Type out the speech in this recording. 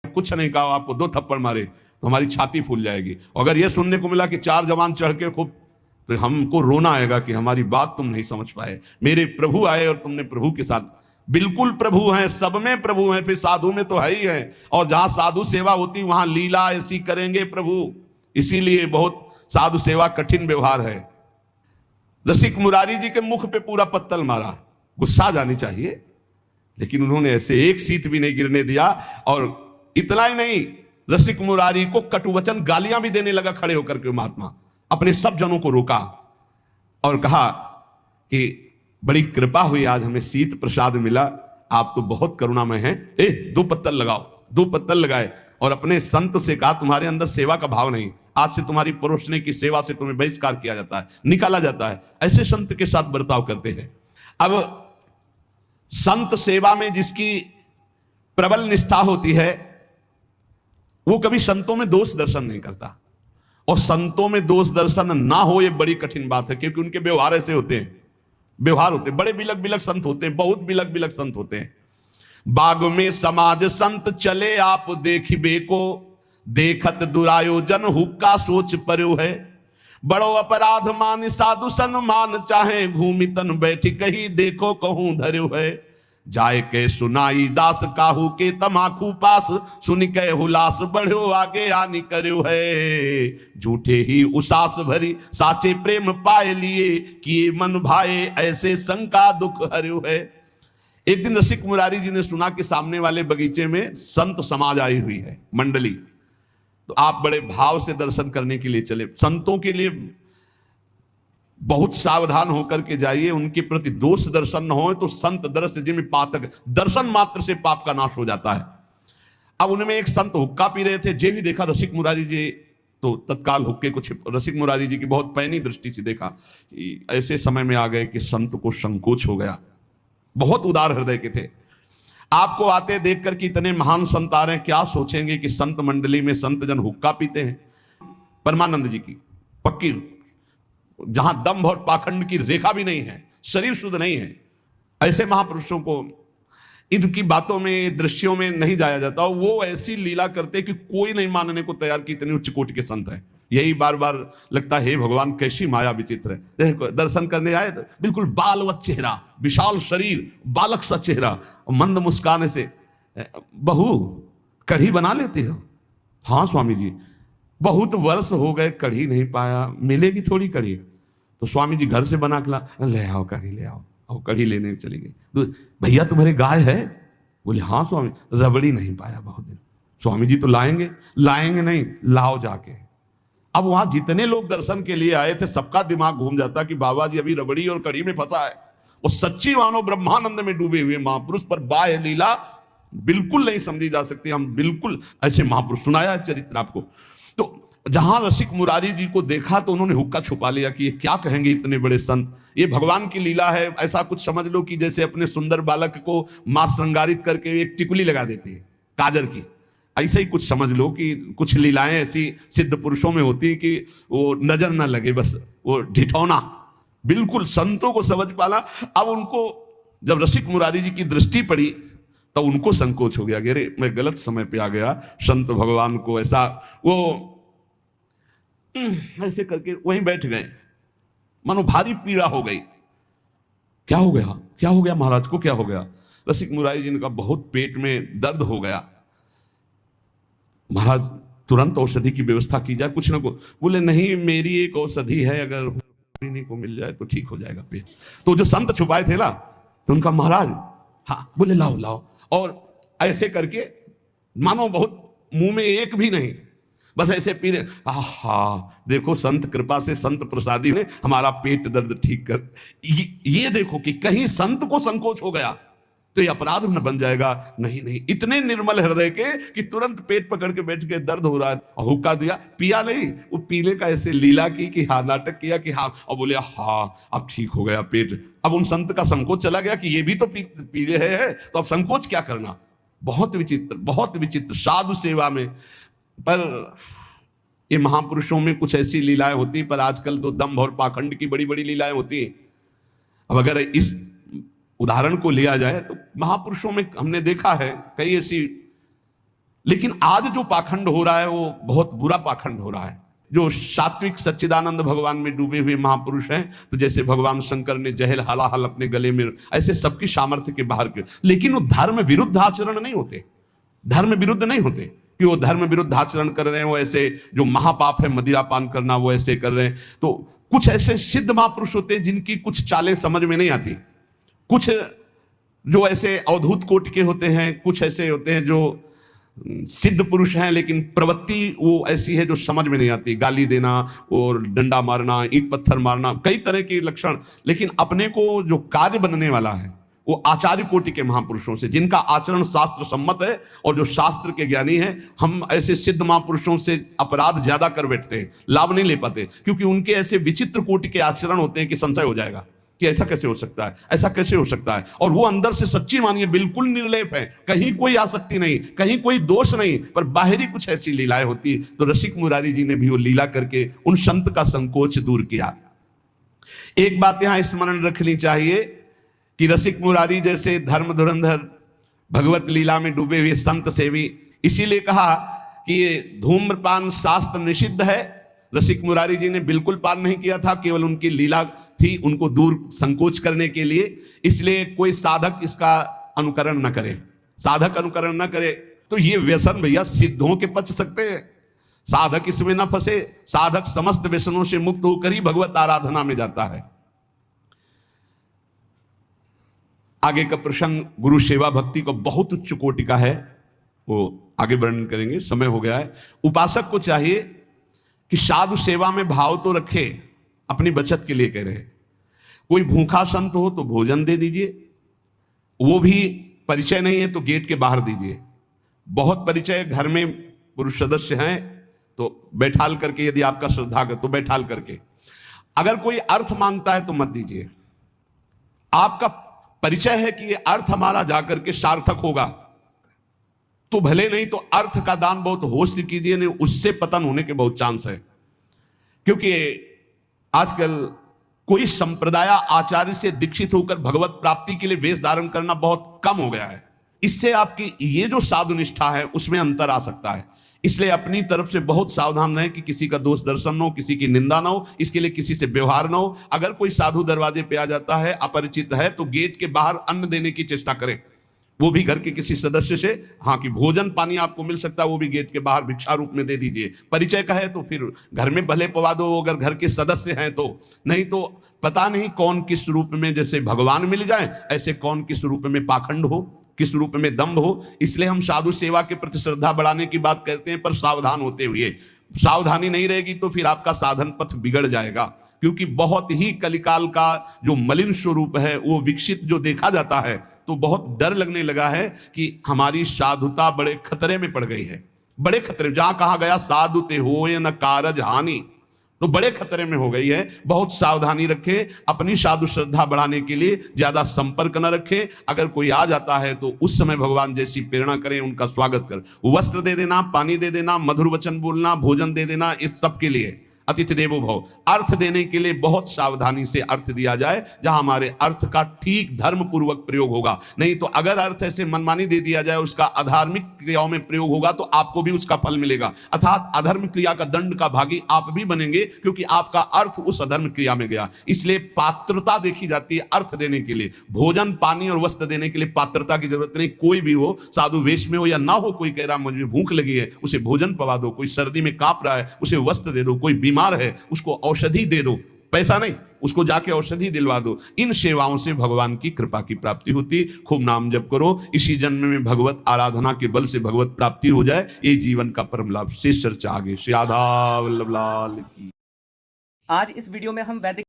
कुछ नहीं कहा, आपको 2 थप्पड़ मारे तो हमारी छाती फूल जाएगी। अगर यह सुनने को मिला कि 4 जवान चढ़ के खूब, तो हमको रोना आएगा कि हमारी बात तुम नहीं समझ पाए। मेरे प्रभु आए और तुमने प्रभु के साथ, बिल्कुल प्रभु हैं, सब में प्रभु हैं, फिर साधु में तो है ही है। और जहां साधु सेवा होती वहां लीला ऐसी करेंगे प्रभु, इसीलिए बहुत साधु सेवा कठिन व्यवहार है। रसिक मुरारी जी के मुख पे पूरा पत्तल मारा, गुस्सा जानी चाहिए, लेकिन उन्होंने ऐसे एक सीत भी नहीं गिरने दिया। और इतना ही नहीं, रसिक मुरारी को कटुवचन गालियां भी देने लगा खड़े होकर के महात्मा। अपने सब जनों को रोका और कहा कि बड़ी कृपा हुई, आज हमें शीत प्रसाद मिला, आप तो बहुत करुणामय हैं। 2 पत्तल लगाओ। 2 पत्तल लगाए और अपने संत से कहा, तुम्हारे अंदर सेवा का भाव नहीं, आज से तुम्हारी परोसने की सेवा से तुम्हें बहिष्कार किया जाता है, निकाला जाता है। ऐसे संत के साथ बर्ताव करते हैं। अब संत सेवा में जिसकी प्रबल निष्ठा होती है वो कभी संतों में दोष दर्शन नहीं करता। और संतों में दोष दर्शन ना हो ये बड़ी कठिन बात है, क्योंकि उनके व्यवहार ऐसे होते हैं, व्यवहार होते हैं, बड़े बिलक बिलक संत होते हैं, बहुत बिलक बिलक संत होते हैं। बाग में समाज संत चले आप देखिबे को, देखत दुरायोजन हुक्का सोच पर्यो है। बड़ो अपराध मान साधु सन्मान, चाहे घूमि तन बैठी कही देखो कहूं धर्यो है। जाए के सुनाई दास काहू के तमाखू पास, सुन के हुलास बढ़ो आगे आनी कर्यो है। झूठे ही उसास भरी साचे प्रेम पाए लिए, किए मन भाए ऐसे शंका दुख हर्यो है। एक दिन रसिक मुरारी जी ने सुना कि सामने वाले बगीचे में संत समाज आई हुई है, मंडली। तो आप बड़े भाव से दर्शन करने के लिए चले। संतों के लिए बहुत सावधान होकर के जाइए, उनके प्रति दोष दर्शन न हो तो संत दर्श जिम पातक, दर्शन मात्र से पाप का नाश हो जाता है। अब उनमें एक संत हुक्का पी रहे थे, जे भी देखा रसिक मुरारी जी तो तत्काल हुक्के को रसिक मुरारी जी की बहुत पैनी दृष्टि से देखा। ऐसे समय में आ गए कि संत को संकोच हो गया। बहुत उदार हृदय के थे। आपको आते देख कर कि इतने महान संत आ रहे हैं, क्या सोचेंगे कि संत मंडली में संत जन हुक्का पीते हैं। परमानंद जी की पक्की, जहां दंभ और पाखंड की रेखा भी नहीं है, शरीर शुद्ध नहीं है, ऐसे महापुरुषों को इनकी बातों में, दृश्यों में नहीं जाया जाता। वो ऐसी लीला करते कि कोई नहीं मानने को तैयार कि इतने उच्च कोटि के संत हैं। यही बार बार लगता है, हे भगवान कैसी माया विचित्र है। देखो दर्शन करने आए तो बिल्कुल बालवत चेहरा, विशाल शरीर, बालक सा चेहरा, मंद मुस्कान से, बहू कढ़ी बना लेते हो? हाँ स्वामी जी, बहुत वर्ष हो गए कढ़ी नहीं पाया, मिलेगी थोड़ी कढ़ी? तो स्वामी जी घर से बना के ले आओ कढ़ी, ले आओ। और कढ़ी लेने चली गई। तो भैया तुम्हारे गाय है? बोले हाँ स्वामी, रबड़ी नहीं पाया बहुत दिन। स्वामी जी तो लाएंगे? लाएंगे नहीं, लाओ जाके। अब वहां जितने लोग दर्शन के लिए आए थे सबका दिमाग घूम जाता कि बाबा जी अभी रबड़ी और कढ़ी में फंसा है। और सच्ची मानो ब्रह्मानंद में डूबे हुए महापुरुष पर बाह्य लीला बिल्कुल नहीं समझी जा सकती। हम बिल्कुल ऐसे महापुरुष, सुनाया है चरित्र आपको। तो जहां रसिक मुरारी जी को देखा तो उन्होंने हुक्का छुपा लिया कि ये क्या कहेंगे इतने बड़े संत, ये भगवान की लीला है। ऐसा कुछ समझ लो कि जैसे अपने सुंदर बालक को मां श्रृंगारित करके एक टिकुली लगा देती है काजर की, ऐसे ही कुछ समझ लो कि कुछ लीलाएं ऐसी सिद्ध पुरुषों में होती है कि वो नजर ना लगे, बस वो ढिठौना। बिल्कुल संतों को समझ पाला। अब उनको जब रसिक मुरारी जी की दृष्टि पड़ी तो उनको संकोच हो गया कि अरे मैं गलत समय पे आ गया। संत भगवान को ऐसा, वो ऐसे करके वहीं बैठ गए, मानो भारी पीड़ा हो गई। क्या हो गया, क्या हो गया महाराज को, क्या हो गया? रसिक मुरारी जी ने कहा बहुत पेट में दर्द हो गया, महाराज तुरंत औषधि की व्यवस्था की जाए, कुछ ना कुछ। बोले नहीं, मेरी एक औषधि है, अगर पीने को मिल जाए तो ठीक हो जाएगा पेट। तो जो संत छुपाए थे ना, तो उनका महाराज हाँ, बोले लाओ लाओ। और ऐसे करके मानो बहुत मुंह में एक भी नहीं, बस ऐसे पी रहे। आहा, देखो संत कृपा से, संत प्रसादी ने हमारा पेट दर्द ठीक कर। ये देखो कि कहीं संत को संकोच हो गया तो ये अपराध न बन जाएगा। नहीं नहीं, इतने निर्मल हृदय के कि तुरंत पेट पकड़ के बैठ के, दर्द हो रहा है, हुक्का दिया, पिया नहीं, वो पीने का ऐसे लीला की कि हाँ, नाटक किया कि हाँ, और बोले हाँ अब ठीक हो गया पेट। अब उन संत का संकोच चला गया कि ये भी तो पी रहे हैं, तो अब संकोच क्या करना। बहुत विचित्र, बहुत विचित्र साधु सेवा में। पर ये महापुरुषों में कुछ ऐसी लीलाएं होती, पर आजकल तो दंभ और पाखंड की बड़ी बड़ी लीलाएं होती हैं। अब अगर इस उदाहरण को लिया जाए तो महापुरुषों में हमने देखा है कई ऐसी लेकिन आज जो पाखंड हो रहा है वो बहुत बुरा पाखंड हो रहा है। जो सात्विक सच्चिदानंद भगवान में डूबे हुए महापुरुष हैं, तो जैसे भगवान शंकर ने जहल हलाहल अपने गले में, ऐसे सबकी सामर्थ्य के बाहर के, लेकिन वो धर्म विरुद्ध आचरण नहीं होते, धर्म विरुद्ध नहीं होते कि वो धर्म विरुद्ध आचरण कर रहे हैं। वो ऐसे जो महापाप है मदिरापान करना, वो ऐसे कर रहे हैं। तो कुछ ऐसे सिद्ध महापुरुष होते हैं जिनकी कुछ चालें समझ में नहीं आती, कुछ जो ऐसे अवधूत कोटि के होते हैं, कुछ ऐसे होते हैं जो सिद्ध पुरुष हैं लेकिन प्रवृत्ति वो ऐसी है जो समझ में नहीं आती, गाली देना और डंडा मारना, ईंट पत्थर मारना, कई तरह के लक्षण। लेकिन अपने को जो कार्य बनने वाला है वो आचार्य कोटि के महापुरुषों से, जिनका आचरण शास्त्र सम्मत है और जो शास्त्र के ज्ञानी हैं। हम ऐसे सिद्ध महापुरुषों से अपराध ज्यादा कर बैठते हैं, लाभ नहीं ले पाते, क्योंकि उनके ऐसे विचित्र कोटि के आचरण होते हैं कि संशय हो जाएगा कि ऐसा कैसे हो सकता है, ऐसा कैसे हो सकता है। और वो अंदर से सच्ची मानिए बिल्कुल निर्लेप है, कहीं कोई आसक्ति नहीं, कहीं कोई दोष नहीं, पर बाहरी कुछ ऐसी लीलाएं होती। तो रसिक मुरारी जी ने भी वो लीला करके उन संत का संकोच दूर किया। एक बात यहां स्मरण रखनी चाहिए कि रसिक मुरारी जैसे धर्म धुरंधर भगवत लीला में डूबे हुए संत से भी, इसीलिए कहा कि ये धूम्रपान शास्त्र निषिद्ध है। रसिक मुरारी जी ने बिल्कुल पान नहीं किया था, केवल उनकी लीला थी उनको दूर संकोच करने के लिए। इसलिए कोई साधक इसका अनुकरण न करे, साधक अनुकरण न करे। तो ये व्यसन भैया सिद्धों के पच सकते हैं, साधक इसमें न फंसे। साधक समस्त व्यसनों से मुक्त होकर ही भगवत आराधना में जाता है। आगे का प्रसंग गुरु सेवा भक्ति को बहुत उच्च कोटि का है, वो आगे वर्णन करेंगे, समय हो गया है। उपासक को चाहिए कि साधु सेवा में भाव तो रखे, अपनी बचत के लिए कह रहे हैं। कोई भूखा संत हो तो भोजन दे दीजिए, वो भी परिचय नहीं है तो गेट के बाहर दीजिए। बहुत परिचय घर में पुरुष सदस्य हैं तो बैठाल करके, यदि आपका श्रद्धा कर तो बैठाल करके। अगर कोई अर्थ मांगता है तो मत दीजिए। आपका परिचय है कि ये अर्थ हमारा जाकर के सार्थक होगा तो भले, नहीं तो अर्थ का दान बहुत होश से कीजिए, नहीं उससे पतन होने के बहुत चांस है। क्योंकि आजकल कोई संप्रदाय आचार्य से दीक्षित होकर भगवत प्राप्ति के लिए वेश धारण करना बहुत कम हो गया है। इससे आपकी ये जो साधु निष्ठा है उसमें अंतर आ सकता है। इसलिए अपनी तरफ से बहुत सावधान रहें कि किसी का दोष दर्शन न हो, किसी की निंदा ना हो, इसके लिए किसी से व्यवहार ना हो। अगर कोई साधु दरवाजे पे आ जाता है, अपरिचित है, तो गेट के बाहर अन्न देने की चेष्टा करें, वो भी घर के किसी सदस्य से। हाँ, कि भोजन पानी आपको मिल सकता है, वो भी गेट के बाहर भिक्षा रूप में दे दीजिए। परिचय का है तो फिर घर में भले पवा दो, अगर घर के सदस्य हैं तो। नहीं तो पता नहीं कौन किस रूप में, जैसे भगवान मिल जाए ऐसे कौन किस रूप में पाखंड हो, किस रूप में दम्भ हो। इसलिए हम साधु सेवा के प्रति श्रद्धा बढ़ाने की बात कहते हैं, पर सावधान होते हुए। सावधानी नहीं रहेगी तो फिर आपका साधन पथ बिगड़ जाएगा, क्योंकि बहुत ही कलिकाल का जो मलिन स्वरूप है वो विकसित जो देखा जाता है, तो बहुत डर लगने लगा है कि हमारी साधुता बड़े खतरे में पड़ गई है। बड़े खतरे, जहां कहा गया साधु ते होए न कारज हानि, तो बड़े खतरे में हो गई है। बहुत सावधानी रखें, अपनी साधु श्रद्धा बढ़ाने के लिए ज्यादा संपर्क न रखें। अगर कोई आ जाता है तो उस समय भगवान जैसी प्रेरणा करें, उनका स्वागत कर, वस्त्र दे देना, पानी दे देना, मधुर वचन बोलना, भोजन दे देना, इस सब के लिए अतिथि देवो भव। अर्थ देने के लिए बहुत सावधानी से अर्थ दिया जाए, जहां हमारे अर्थ का ठीक धर्म पूर्वक प्रयोग होगा। नहीं तो अगर अर्थ ऐसे मनमानी दे दिया जाए, उसका अधार्मिक क्रियाओं में प्रयोग होगा तो आपको भी उसका फल मिलेगा, अर्थात अधर्म क्रिया का दंड का भागी आप भी बनेंगे, क्योंकि आपका अर्थ उस अधर्म क्रिया में गया। इसलिए पात्रता देखी जाती है अर्थ देने के लिए। भोजन पानी और वस्त्र देने के लिए पात्रता की जरूरत नहीं। कोई भी हो, साधु वेश में हो या ना हो, कोई कह रहा मुझे भूख लगी है, उसे भोजन पवा दो। कोई सर्दी में कांप रहा है, उसे वस्त्र दे दो। कोई बीमार है, उसको औषधि दे दो, पैसा नहीं, उसको जाके औषधि दिलवा दो। इन सेवाओं से भगवान की कृपा की प्राप्ति होती। खूब नाम जप करो, इसी जन्म में भगवत आराधना के बल से भगवत प्राप्ति हो जाए, ये जीवन का परम लाभ। शेष चर्चा आगे। श्री राधा वल्लभ लाल की। आज इस वीडियो में हम वैदिक